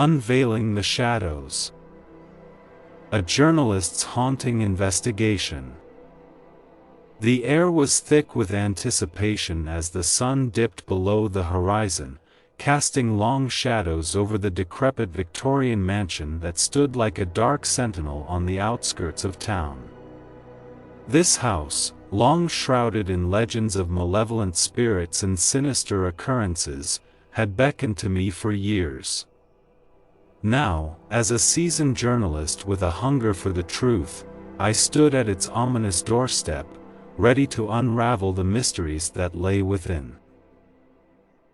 Unveiling the Shadows. A journalist's haunting investigation. The air was thick with anticipation as the sun dipped below the horizon, casting long shadows over the decrepit Victorian mansion that stood like a dark sentinel on the outskirts of town. This house, long shrouded in legends of malevolent spirits and sinister occurrences, had beckoned to me for years. Now, as a seasoned journalist with a hunger for the truth, I stood at its ominous doorstep, ready to unravel the mysteries that lay within.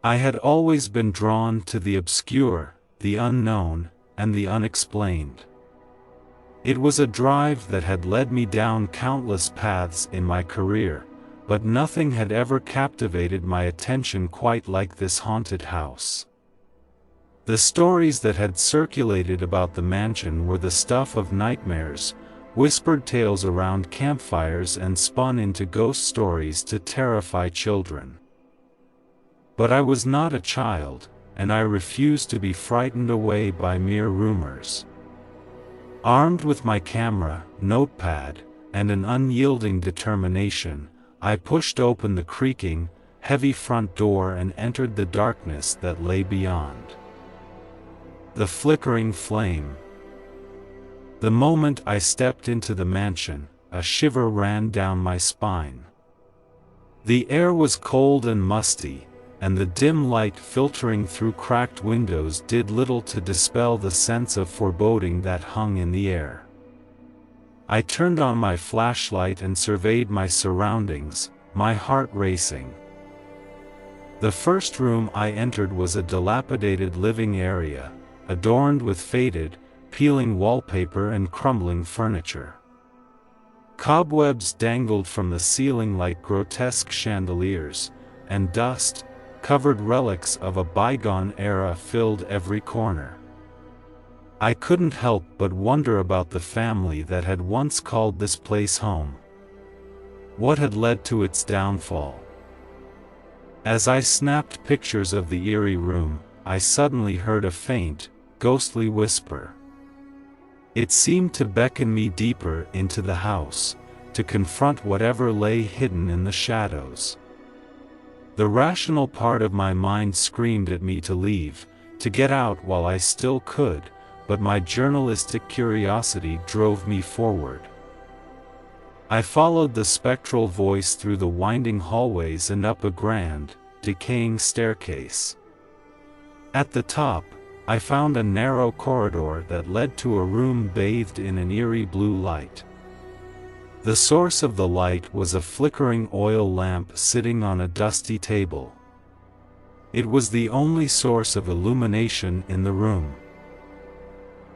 I had always been drawn to the obscure, the unknown, and the unexplained. It was a drive that had led me down countless paths in my career, but nothing had ever captivated my attention quite like this haunted house. The stories that had circulated about the mansion were the stuff of nightmares, whispered tales around campfires and spun into ghost stories to terrify children. But I was not a child, and I refused to be frightened away by mere rumors. Armed with my camera, notepad, and an unyielding determination, I pushed open the creaking, heavy front door and entered the darkness that lay beyond. The flickering flame. The moment I stepped into the mansion, a shiver ran down my spine. The air was cold and musty, and the dim light filtering through cracked windows did little to dispel the sense of foreboding that hung in the air. I turned on my flashlight and surveyed my surroundings, my heart racing. The first room I entered was a dilapidated living area, adorned with faded, peeling wallpaper and crumbling furniture. Cobwebs dangled from the ceiling like grotesque chandeliers, and dust, covered relics of a bygone era filled every corner. I couldn't help but wonder about the family that had once called this place home. What had led to its downfall? As I snapped pictures of the eerie room, I suddenly heard a faint, ghostly whisper. It seemed to beckon me deeper into the house, to confront whatever lay hidden in the shadows. The rational part of my mind screamed at me to leave, to get out while I still could, but my journalistic curiosity drove me forward. I followed the spectral voice through the winding hallways and up a grand, decaying staircase. At the top, I found a narrow corridor that led to a room bathed in an eerie blue light. The source of the light was a flickering oil lamp sitting on a dusty table. It was the only source of illumination in the room.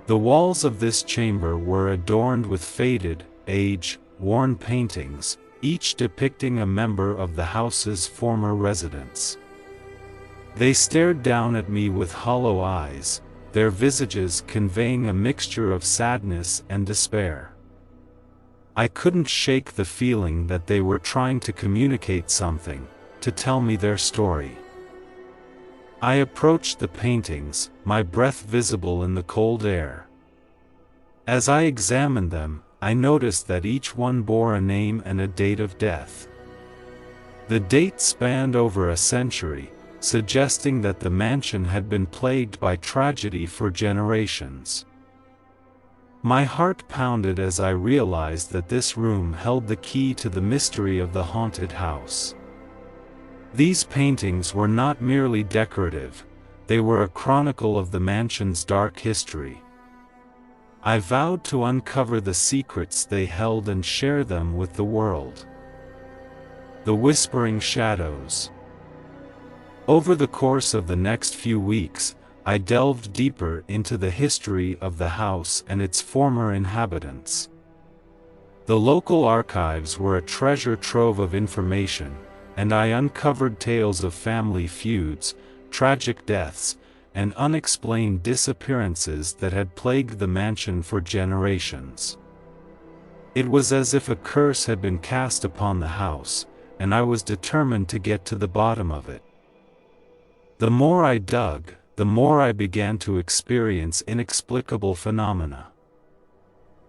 The walls of this chamber were adorned with faded, age-worn paintings, each depicting a member of the house's former residents. They stared down at me with hollow eyes, their visages conveying a mixture of sadness and despair. I couldn't shake the feeling that they were trying to communicate something, to tell me their story. I approached the paintings, my breath visible in the cold air. As I examined them, I noticed that each one bore a name and a date of death. The date spanned over a century, suggesting that the mansion had been plagued by tragedy for generations. My heart pounded as I realized that this room held the key to the mystery of the haunted house. These paintings were not merely decorative, they were a chronicle of the mansion's dark history. I vowed to uncover the secrets they held and share them with the world. The Whispering Shadows. Over the course of the next few weeks, I delved deeper into the history of the house and its former inhabitants. The local archives were a treasure trove of information, and I uncovered tales of family feuds, tragic deaths, and unexplained disappearances that had plagued the mansion for generations. It was as if a curse had been cast upon the house, and I was determined to get to the bottom of it. The more I dug, the more I began to experience inexplicable phenomena.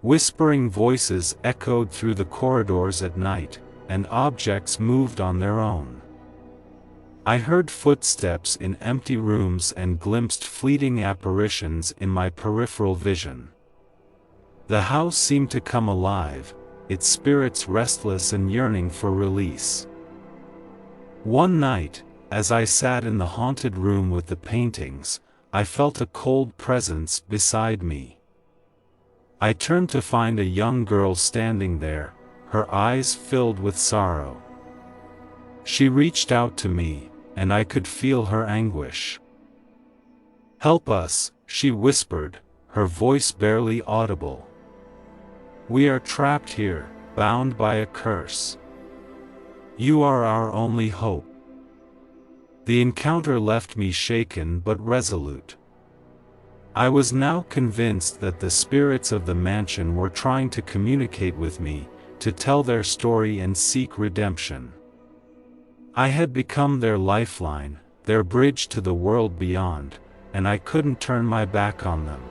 Whispering voices echoed through the corridors at night, and objects moved on their own. I heard footsteps in empty rooms and glimpsed fleeting apparitions in my peripheral vision. The house seemed to come alive, its spirits restless and yearning for release. One night, as I sat in the haunted room with the paintings, I felt a cold presence beside me. I turned to find a young girl standing there, her eyes filled with sorrow. She reached out to me, and I could feel her anguish. "Help us," she whispered, her voice barely audible. "We are trapped here, bound by a curse. You are our only hope." The encounter left me shaken but resolute. I was now convinced that the spirits of the mansion were trying to communicate with me, to tell their story and seek redemption. I had become their lifeline, their bridge to the world beyond, and I couldn't turn my back on them.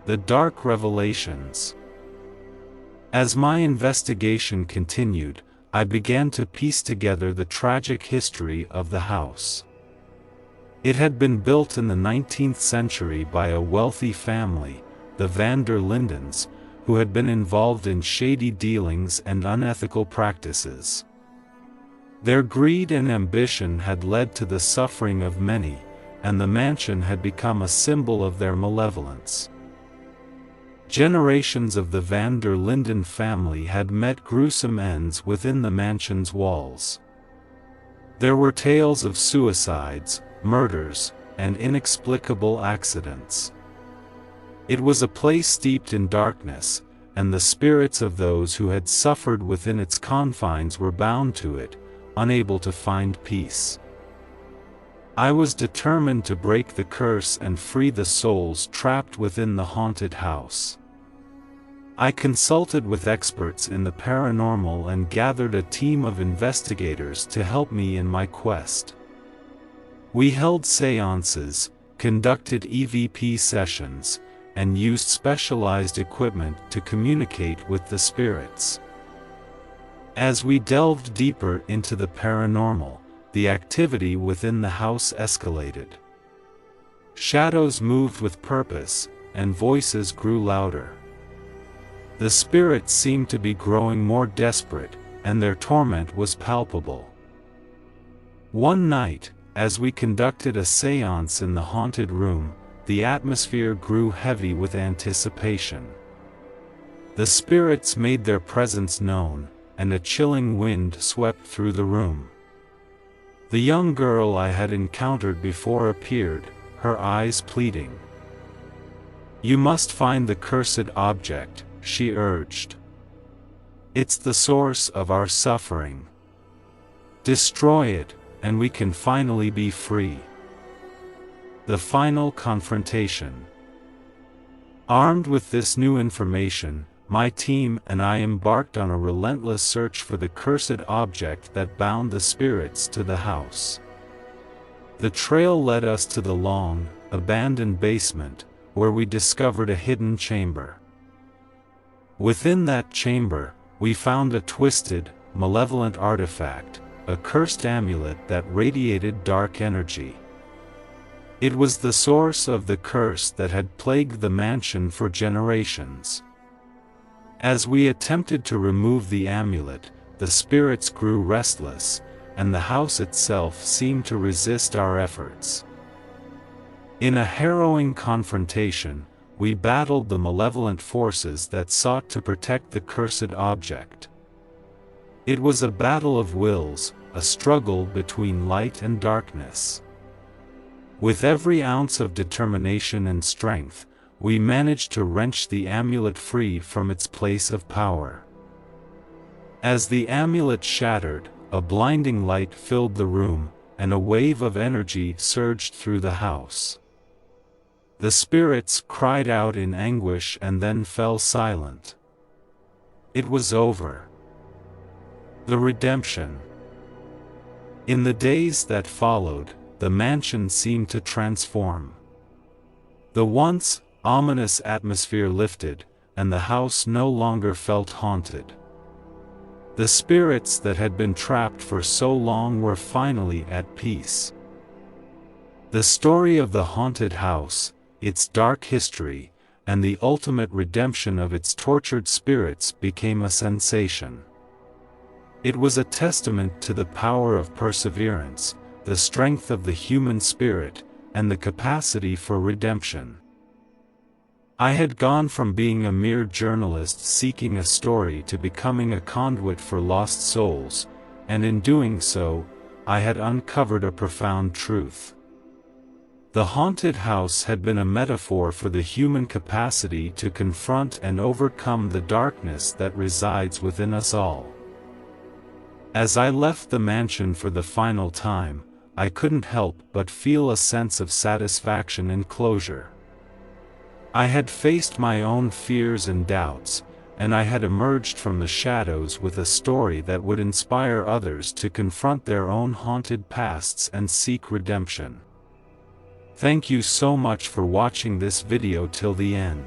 The dark revelations. As my investigation continued, I began to piece together the tragic history of the house. It had been built in the 19th century by a wealthy family, the Van der Lindens, who had been involved in shady dealings and unethical practices. Their greed and ambition had led to the suffering of many, and the mansion had become a symbol of their malevolence. Generations of the Van der Linden family had met gruesome ends within the mansion's walls. There were tales of suicides, murders, and inexplicable accidents. It was a place steeped in darkness, and the spirits of those who had suffered within its confines were bound to it, unable to find peace. I was determined to break the curse and free the souls trapped within the haunted house. I consulted with experts in the paranormal and gathered a team of investigators to help me in my quest. We held seances, conducted EVP sessions, and used specialized equipment to communicate with the spirits. As we delved deeper into the paranormal, the activity within the house escalated. Shadows moved with purpose, and voices grew louder. The spirits seemed to be growing more desperate, and their torment was palpable. One night, as we conducted a séance in the haunted room, the atmosphere grew heavy with anticipation. The spirits made their presence known, and a chilling wind swept through the room. The young girl I had encountered before appeared, her eyes pleading. "You must find the cursed object," she urged. "It's the source of our suffering. Destroy it, and we can finally be free." The final confrontation. Armed with this new information, my team and I embarked on a relentless search for the cursed object that bound the spirits to the house. The trail led us to the long, abandoned basement, where we discovered a hidden chamber. Within that chamber, we found a twisted, malevolent artifact, a cursed amulet that radiated dark energy. It was the source of the curse that had plagued the mansion for generations. As we attempted to remove the amulet, the spirits grew restless, and the house itself seemed to resist our efforts. In a harrowing confrontation, we battled the malevolent forces that sought to protect the cursed object. It was a battle of wills, a struggle between light and darkness. With every ounce of determination and strength, we managed to wrench the amulet free from its place of power. As the amulet shattered, a blinding light filled the room, and a wave of energy surged through the house. The spirits cried out in anguish and then fell silent. It was over. The redemption. In the days that followed, the mansion seemed to transform. The once ominous atmosphere lifted, and the house no longer felt haunted. The spirits that had been trapped for so long were finally at peace. The story of the haunted house, its dark history, and the ultimate redemption of its tortured spirits became a sensation. It was a testament to the power of perseverance, the strength of the human spirit, and the capacity for redemption. I had gone from being a mere journalist seeking a story to becoming a conduit for lost souls, and in doing so, I had uncovered a profound truth. The haunted house had been a metaphor for the human capacity to confront and overcome the darkness that resides within us all. As I left the mansion for the final time, I couldn't help but feel a sense of satisfaction and closure. I had faced my own fears and doubts, and I had emerged from the shadows with a story that would inspire others to confront their own haunted pasts and seek redemption. Thank you so much for watching this video till the end.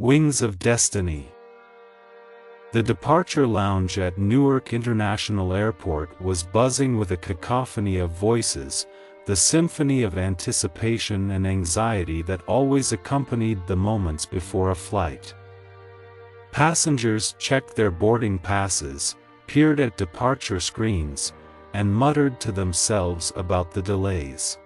Wings of Destiny. The departure lounge at Newark International Airport was buzzing with a cacophony of voices, the symphony of anticipation and anxiety that always accompanied the moments before a flight. Passengers checked their boarding passes, peered at departure screens, and muttered to themselves about the delays.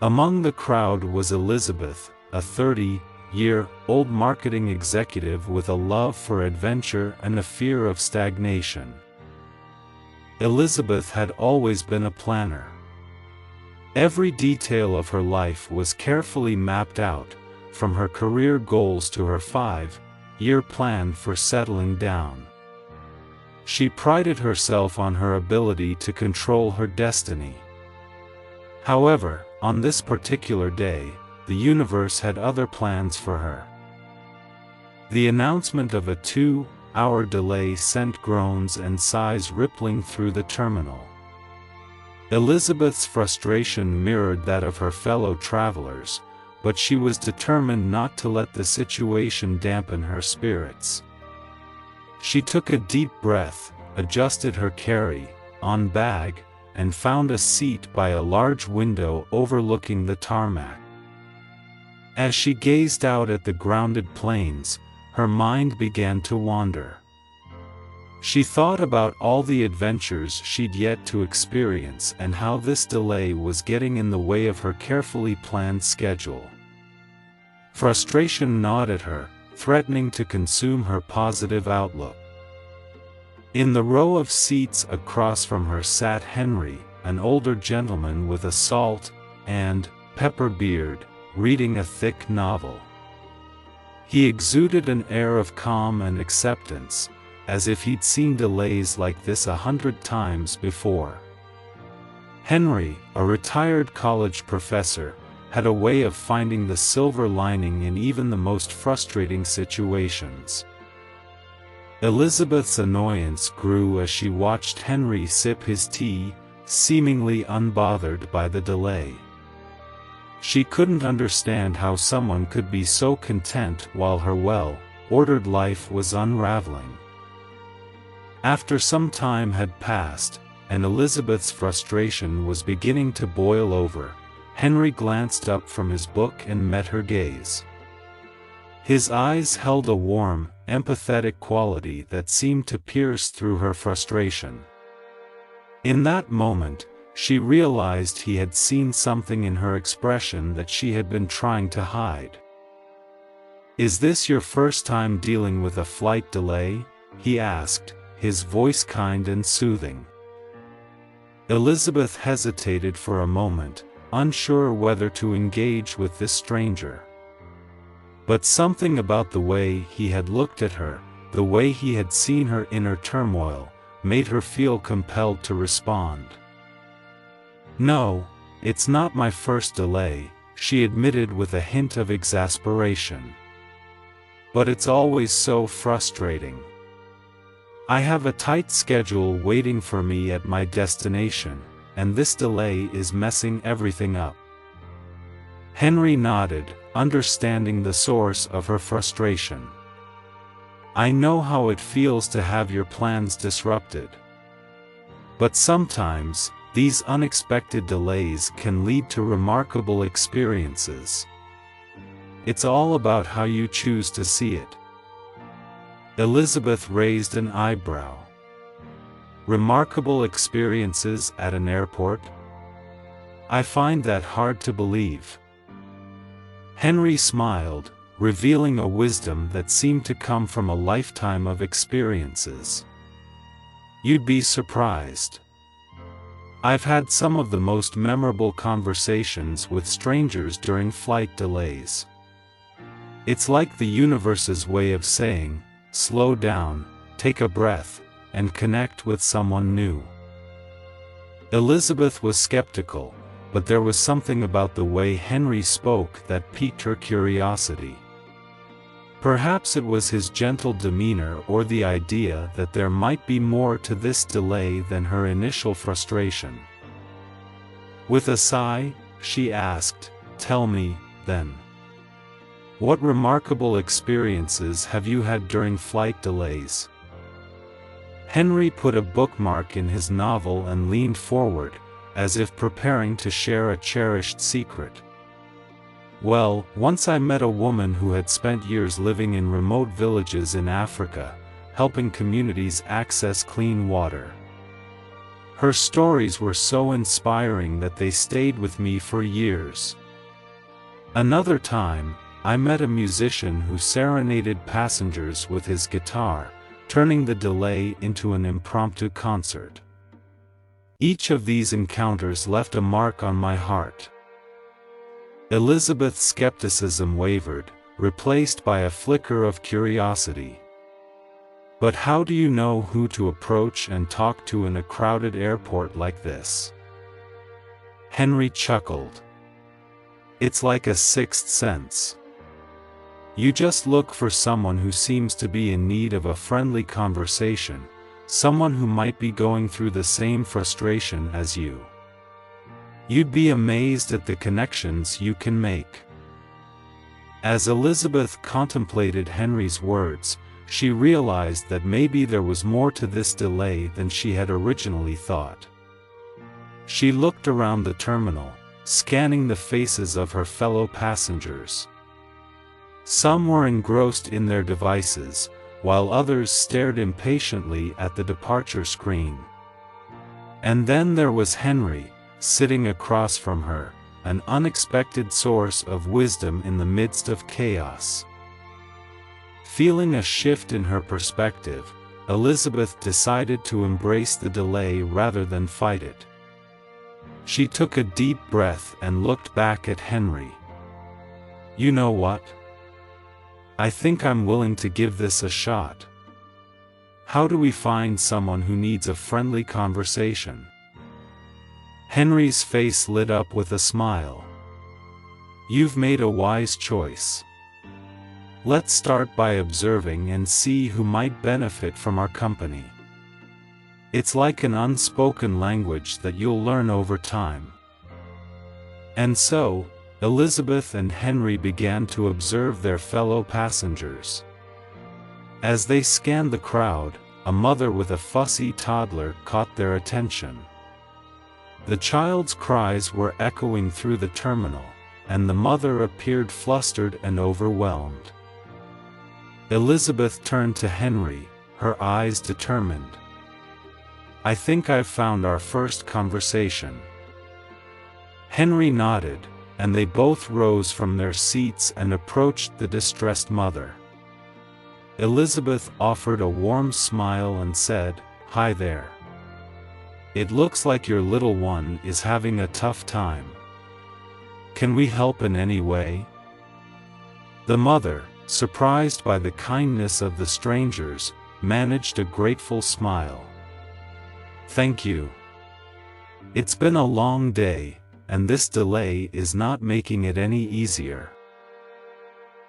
Among the crowd was Elizabeth, a 30-year-old marketing executive with a love for adventure and a fear of stagnation. Elizabeth had always been a planner. Every detail of her life was carefully mapped out, from her career goals to her 5-year plan for settling down. She prided herself on her ability to control her destiny. However, on this particular day, the universe had other plans for her. The announcement of a 2-hour delay sent groans and sighs rippling through the terminal. Elizabeth's frustration mirrored that of her fellow travelers, but she was determined not to let the situation dampen her spirits. She took a deep breath, adjusted her carry-on bag, and found a seat by a large window overlooking the tarmac. As she gazed out at the grounded planes, her mind began to wander. She thought about all the adventures she'd yet to experience and how this delay was getting in the way of her carefully planned schedule. Frustration gnawed at her, threatening to consume her positive outlook. In the row of seats across from her sat Henry, an older gentleman with a salt and pepper beard, reading a thick novel. He exuded an air of calm and acceptance, as if he'd seen delays like this 100 times before. Henry, a retired college professor, had a way of finding the silver lining in even the most frustrating situations. Elizabeth's annoyance grew as she watched Henry sip his tea, seemingly unbothered by the delay. She couldn't understand how someone could be so content while her well-ordered life was unraveling. After some time had passed, and Elizabeth's frustration was beginning to boil over, Henry glanced up from his book and met her gaze. His eyes held a warm, empathetic quality that seemed to pierce through her frustration. In that moment, she realized he had seen something in her expression that she had been trying to hide. "Is this your first time dealing with a flight delay?" he asked, his voice kind and soothing. Elizabeth hesitated for a moment, unsure whether to engage with this stranger. But something about the way he had looked at her, the way he had seen her inner turmoil, made her feel compelled to respond. "No, it's not my first delay," she admitted with a hint of exasperation. But it's always so frustrating. I have a tight schedule waiting for me at my destination, and this delay is messing everything up." Henry nodded, understanding the source of her frustration. "I know how it feels to have your plans disrupted. But sometimes, these unexpected delays can lead to remarkable experiences. It's all about how you choose to see it." Elizabeth raised an eyebrow. "Remarkable experiences at an airport? I find that hard to believe." Henry smiled, revealing a wisdom that seemed to come from a lifetime of experiences. "You'd be surprised. I've had some of the most memorable conversations with strangers during flight delays. It's like the universe's way of saying, slow down, take a breath, and connect with someone new." Elizabeth was skeptical, but there was something about the way Henry spoke that piqued her curiosity. Perhaps it was his gentle demeanor or the idea that there might be more to this delay than her initial frustration. With a sigh, she asked, "Tell me, then. What remarkable experiences have you had during flight delays?" Henry put a bookmark in his novel and leaned forward, as if preparing to share a cherished secret. "Well, once I met a woman who had spent years living in remote villages in Africa, helping communities access clean water. Her stories were so inspiring that they stayed with me for years. Another time, I met a musician who serenaded passengers with his guitar, turning the delay into an impromptu concert. Each of these encounters left a mark on my heart." Elizabeth's skepticism wavered, replaced by a flicker of curiosity. "But how do you know who to approach and talk to in a crowded airport like this?" Henry chuckled. "It's like a sixth sense. You just look for someone who seems to be in need of a friendly conversation, someone who might be going through the same frustration as you. You'd be amazed at the connections you can make." As Elizabeth contemplated Henry's words, she realized that maybe there was more to this delay than she had originally thought. She looked around the terminal, scanning the faces of her fellow passengers. Some were engrossed in their devices, while others stared impatiently at the departure screen. And then there was Henry, sitting across from her, an unexpected source of wisdom in the midst of chaos. Feeling a shift in her perspective, Elizabeth decided to embrace the delay rather than fight it. She took a deep breath and looked back at Henry. "You know what? I think I'm willing to give this a shot. How do we find someone who needs a friendly conversation?" Henry's face lit up with a smile. "You've made a wise choice. Let's start by observing and see who might benefit from our company. It's like an unspoken language that you'll learn over time." And so, Elizabeth and Henry began to observe their fellow passengers. As they scanned the crowd, a mother with a fussy toddler caught their attention. The child's cries were echoing through the terminal, and the mother appeared flustered and overwhelmed. Elizabeth turned to Henry, her eyes determined. "I think I've found our first conversation." Henry nodded, and they both rose from their seats and approached the distressed mother. Elizabeth offered a warm smile and said, "Hi there. It looks like your little one is having a tough time. Can we help in any way?" The mother, surprised by the kindness of the strangers, managed a grateful smile. "Thank you. It's been a long day, and this delay is not making it any easier."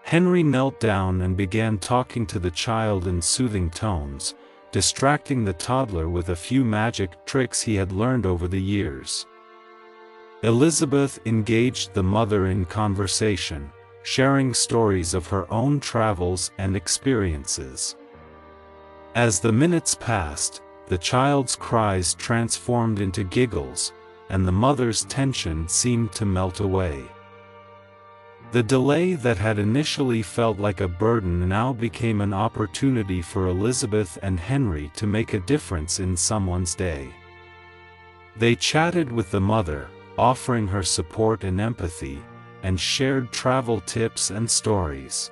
Henry knelt down and began talking to the child in soothing tones, distracting the toddler with a few magic tricks he had learned over the years. Elizabeth engaged the mother in conversation, sharing stories of her own travels and experiences. As the minutes passed, the child's cries transformed into giggles, and the mother's tension seemed to melt away. The delay that had initially felt like a burden now became an opportunity for Elizabeth and Henry to make a difference in someone's day. They chatted with the mother, offering her support and empathy, and shared travel tips and stories.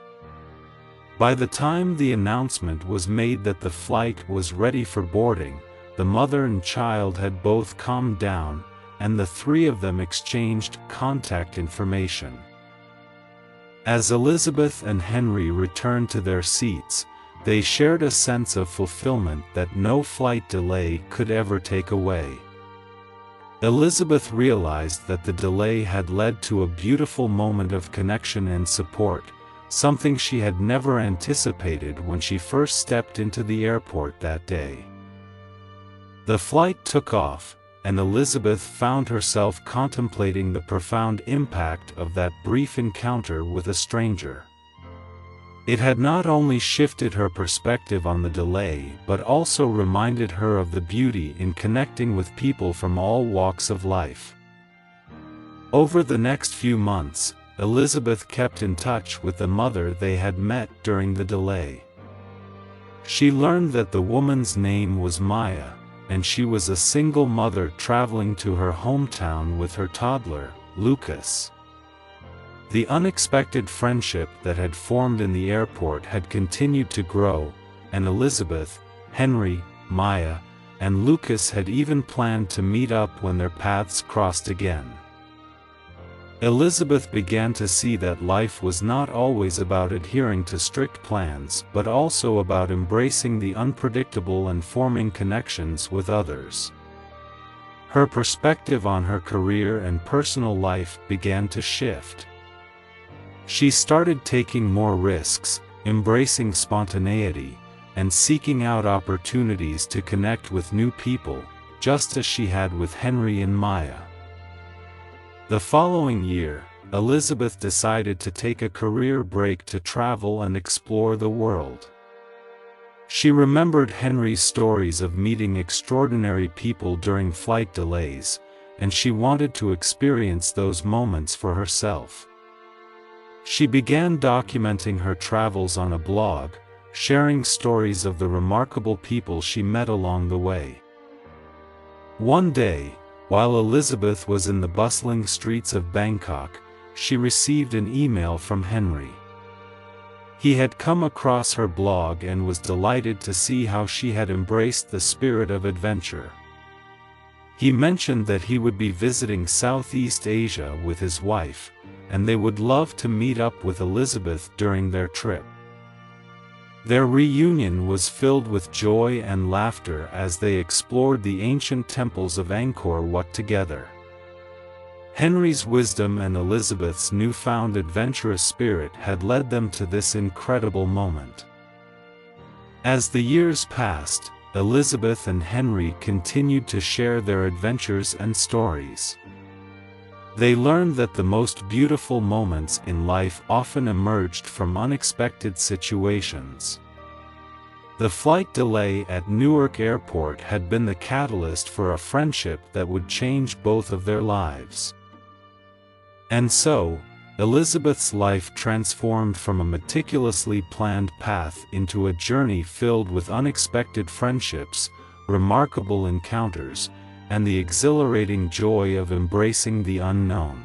By the time the announcement was made that the flight was ready for boarding, the mother and child had both calmed down, and the three of them exchanged contact information. As Elizabeth and Henry returned to their seats, they shared a sense of fulfillment that no flight delay could ever take away. Elizabeth realized that the delay had led to a beautiful moment of connection and support, something she had never anticipated when she first stepped into the airport that day. The flight took off, and Elizabeth found herself contemplating the profound impact of that brief encounter with a stranger. It had not only shifted her perspective on the delay but also reminded her of the beauty in connecting with people from all walks of life. Over the next few months, Elizabeth kept in touch with the mother they had met during the delay. She learned that the woman's name was Maya, and she was a single mother traveling to her hometown with her toddler, Lucas. The unexpected friendship that had formed in the airport had continued to grow, and Elizabeth, Henry, Maya, and Lucas had even planned to meet up when their paths crossed again. Elizabeth began to see that life was not always about adhering to strict plans but also about embracing the unpredictable and forming connections with others. Her perspective on her career and personal life began to shift. She started taking more risks, embracing spontaneity, and seeking out opportunities to connect with new people, just as she had with Henry and Maya. The following year, Elizabeth decided to take a career break to travel and explore the world. She remembered Henry's stories of meeting extraordinary people during flight delays, and she wanted to experience those moments for herself. She began documenting her travels on a blog, sharing stories of the remarkable people she met along the way. One day, while Elizabeth was in the bustling streets of Bangkok, she received an email from Henry. He had come across her blog and was delighted to see how she had embraced the spirit of adventure. He mentioned that he would be visiting Southeast Asia with his wife, and they would love to meet up with Elizabeth during their trip. Their reunion was filled with joy and laughter as they explored the ancient temples of Angkor Wat together. Henry's wisdom and Elizabeth's newfound adventurous spirit had led them to this incredible moment. As the years passed, Elizabeth and Henry continued to share their adventures and stories. They learned that the most beautiful moments in life often emerged from unexpected situations. The flight delay at Newark Airport had been the catalyst for a friendship that would change both of their lives. And so, Elizabeth's life transformed from a meticulously planned path into a journey filled with unexpected friendships, remarkable encounters, and the exhilarating joy of embracing the unknown.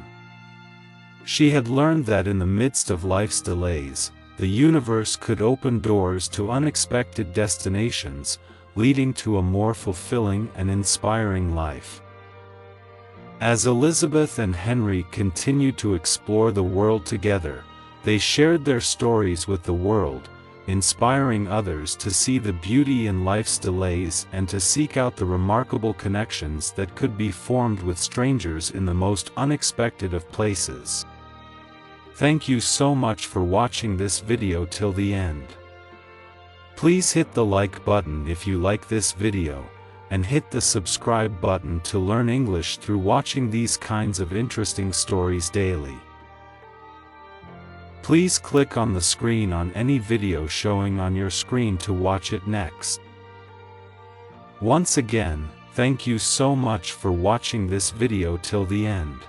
She had learned that in the midst of life's delays, the universe could open doors to unexpected destinations, leading to a more fulfilling and inspiring life. As Elizabeth and Henry continued to explore the world together, they shared their stories with the world, inspiring others to see the beauty in life's delays and to seek out the remarkable connections that could be formed with strangers in the most unexpected of places. Thank you so much for watching this video till the end. Please hit the like button if you like this video, and hit the subscribe button to learn English through watching these kinds of interesting stories daily. Please click on the screen on any video showing on your screen to watch it next. Once again, thank you so much for watching this video till the end.